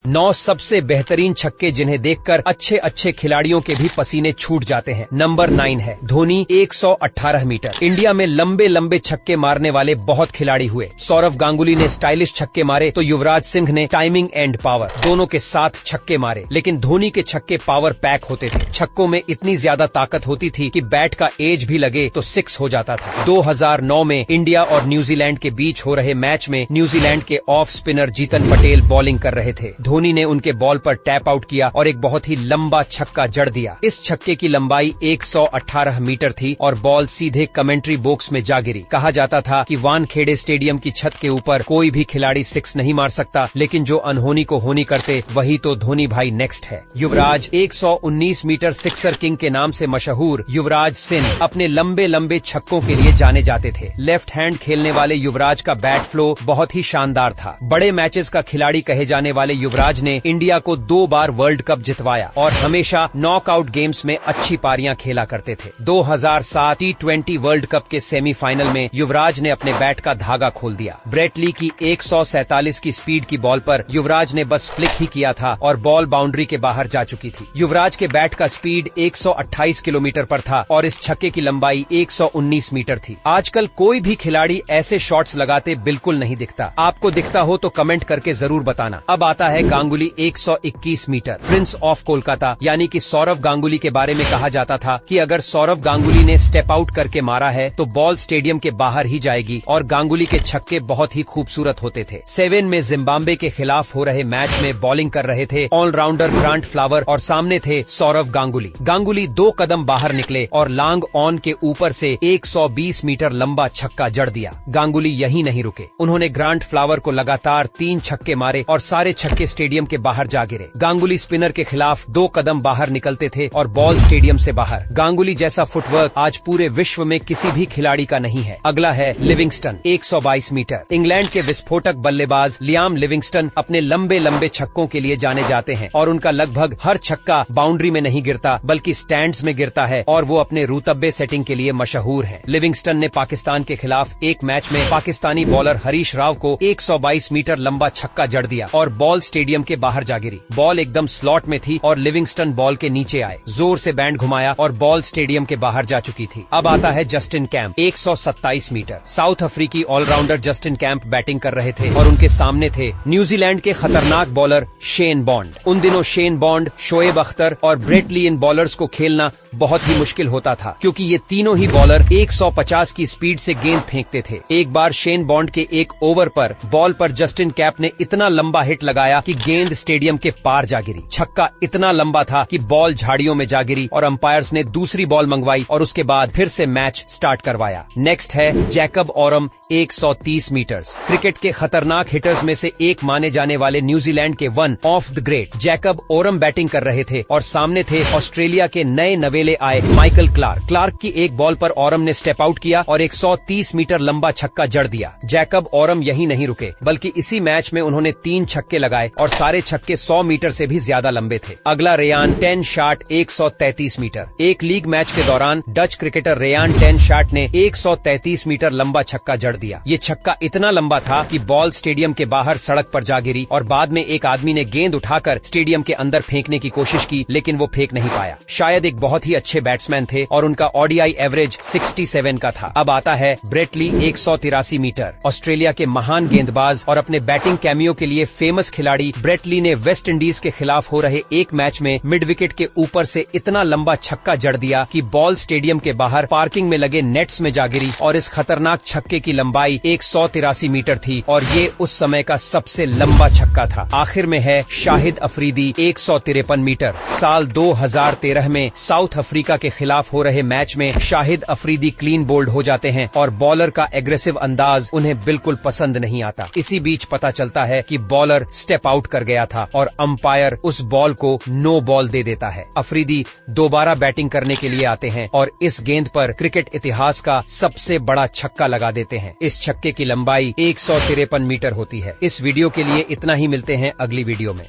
9 सबसे बेहतरीन छक्के जिन्हें देखकर अच्छे अच्छे खिलाड़ियों के भी पसीने छूट जाते हैं। नंबर 9 है धोनी 118 मीटर। इंडिया में लंबे लंबे छक्के मारने वाले बहुत खिलाड़ी हुए। सौरव गांगुली ने स्टाइलिश छक्के मारे तो युवराज सिंह ने टाइमिंग एंड पावर दोनों के साथ छक्के मारे, लेकिन धोनी के छक्के पावर पैक होते थे। छक्कों में इतनी ज्यादा ताकत होती थी कि बैट का एज भी लगे तो 6 हो जाता था। 2009 में इंडिया और न्यूजीलैंड के बीच हो रहे मैच में न्यूजीलैंड के off spinner Jitan Patel bowling कर रहे थे। धोनी ने उनके बॉल पर टैप आउट किया और एक बहुत ही लंबा छक्का जड़ दिया। इस छक्के की लंबाई 118 मीटर थी और बॉल सीधे कमेंट्री बॉक्स में जा गिरी। कहा जाता था कि वानखेड़े स्टेडियम की छत के ऊपर कोई भी खिलाड़ी 6 नहीं मार सकता, लेकिन जो अनहोनी को होनी करते वही तो धोनी भाई नेक्स्ट है। युवराज 119 मीटर सिक्सर किंग के नाम से मशहूर युवराज सिंह अपने लंबे लंबे छक्कों के लिए जाने जाते थे। लेफ्ट हैंड खेलने वाले युवराज का बैट फ्लो बहुत ही शानदार था। बड़े मैचेस का खिलाड़ी कहे जाने वाले युवराज ने इंडिया को 2 बार वर्ल्ड कप जितवाया और हमेशा नॉकआउट गेम्स में अच्छी पारियां खेला करते थे। 2007 T20 वर्ल्ड कप के सेमीफाइनल में युवराज ने अपने बैट का धागा खोल दिया। ब्रेट ली की 147 की स्पीड की बॉल पर युवराज ने बस फ्लिक ही किया था और बॉल बाउंड्री के बाहर जा चुकी थी। युवराज के बैट का स्पीड 128 किलोमीटर पर था और इस छक्के की लंबाई 119 मीटर थी। आजकल कोई भी खिलाड़ी ऐसे शॉट्स लगाते बिल्कुल नहीं दिखता। आपको दिखता हो तो कमेंट करके जरूर बताना। अब आता है Ganguly 121 metre. Prince of Kolkata यानी कि सौरव गांगुली के बारे में कहा जाता था कि अगर सौरव गांगुली ने स्टेप आउट करके मारा है तो बॉल स्टेडियम के बाहर ही जाएगी और गांगुली के छक्के बहुत ही खूबसूरत होते थे। 7 में जिम्बाब्वे के खिलाफ हो रहे मैच में बॉलिंग कर रहे थे ऑलराउंडर ग्रांट फ्लावर और सामने थे सौरव गांगुली। गांगुली 2 कदम बाहर निकले और लॉन्ग ऑन के ऊपर से 120 मीटर लंबा छक्का जड़ दिया। गांगुली यहीं नहीं रुके, उन्होंने ग्रांट फ्लावर को लगातार 3 छक्के मारे और सारे छक्के स्टेडियम के बाहर जा गिरे। गांगुली स्पिनर के खिलाफ 2 कदम बाहर निकलते थे और बॉल स्टेडियम से बाहर। गांगुली जैसा फुटवर्क आज पूरे विश्व में किसी भी खिलाड़ी का नहीं है। अगला है लिविंगस्टन 122 मीटर। इंग्लैंड के विस्फोटक बल्लेबाज लियाम लिविंगस्टन अपने लंबे लंबे छक्कों के लिए जाने जाते हैं और उनका लगभग हर छक्का बाउंड्री में नहीं गिरता बल्कि स्टैंड्स में गिरता है और वो अपने रुतब्बे सेटिंग के लिए मशहूर है। लिविंगस्टन ने पाकिस्तान के खिलाफ एक मैच में पाकिस्तानी बॉलर हरीश राव को 122 मीटर लंबा छक्का जड़ दिया और बॉल स्टेडियम के बाहर जा गिरी। बॉल एकदम स्लॉट में थी और लिविंगस्टन बॉल के नीचे आए, जोर से बैंड घुमाया और बॉल स्टेडियम के बाहर जा चुकी थी। अब आता है जस्टिन कैंप 127 मीटर। साउथ अफ्रीकी ऑलराउंडर जस्टिन कैंप बैटिंग कर रहे थे और उनके सामने थे न्यूजीलैंड के खतरनाक बॉलर शेन बॉन्ड। उन दिनों शेन बॉन्ड, शोएब अख्तर और ब्रेट ली इन बॉलर्स को खेलना बहुत ही मुश्किल होता था क्योंकि ये तीनों ही बॉलर 150 की स्पीड से गेंद फेंकते थे। एक बार शेन बॉन्ड के एक ओवर पर बॉल पर जस्टिन कैंप ने इतना लंबा हिट लगाया कि गेंद स्टेडियम के पार जा गिरी। छक्का इतना लंबा था कि बॉल झाड़ियों में जा गिरी और अंपायर्स ने दूसरी बॉल मंगवाई और उसके बाद फिर से मैच स्टार्ट करवाया। नेक्स्ट है जैकब ओरम 130 मीटर्स। क्रिकेट के खतरनाक हिटर्स में से एक माने जाने वाले न्यूजीलैंड के one of the great Jacob Oram batting कर रहे थे और सामने थे ऑस्ट्रेलिया के नए नवेले आए माइकल क्लार्क। क्लार्क की एक बॉल पर ओरम ने स्टेप आउट किया और 130 मीटर लंबा छक्का जड़ दिया। जैकब ओरम यहीं नहीं रुके बल्कि इसी मैच में उन्होंने 3 छक्के लगाए और सारे छक्के 100 मीटर से भी ज्यादा लंबे थे। अगला रेयान 10 शाट 133 मीटर। एक लीग मैच के दौरान डच क्रिकेटर रेयान 10 शाट ने 133 मीटर लंबा छक्का जड़ दिया। ये छक्का इतना लंबा था कि बॉल स्टेडियम के बाहर सड़क पर जा गिरी और बाद में एक आदमी ने गेंद उठाकर स्टेडियम के अंदर फेंकने की कोशिश की, लेकिन वो फेंक नहीं पाया। शायद एक बहुत ही अच्छे बैट्समैन थे और उनका ओडीआई एवरेज 67 का था। अब आता है ब्रेट ली 183 मीटर। ऑस्ट्रेलिया के महान गेंदबाज और अपने बैटिंग कैमियो के लिए फेमस खिलाड़ी ब्रेट ली ने वेस्ट इंडीज के खिलाफ हो रहे एक मैच में मिड विकेट के ऊपर से इतना लंबा छक्का जड़ दिया कि बॉल स्टेडियम के बाहर पार्किंग में लगे नेट्स में जा गिरी और इस खतरनाक छक्के की लंबाई 183 मीटर थी और ये उस समय का सबसे लंबा छक्का था। आखिर में है शाहिद अफरीदी 153 मीटर। साल 2013 में साउथ अफ्रीका के खिलाफ हो रहे मैच में शाहिद अफरीदी क्लीन बोल्ड हो जाते हैं और बॉलर का एग्रेसिव अंदाज उन्हें बिल्कुल पसंद नहीं आता। इसी बीच पता चलता है कि बॉलर स्टेप आउट कर गया था और अंपायर उस बॉल को नो बॉल दे देता है। अफरीदी दोबारा बैटिंग करने के लिए आते हैं और इस गेंद पर क्रिकेट इतिहास का सबसे बड़ा छक्का लगा देते हैं। इस छक्के की लंबाई 153 मीटर होती है। इस वीडियो के लिए इतना ही, मिलते हैं अगली वीडियो में।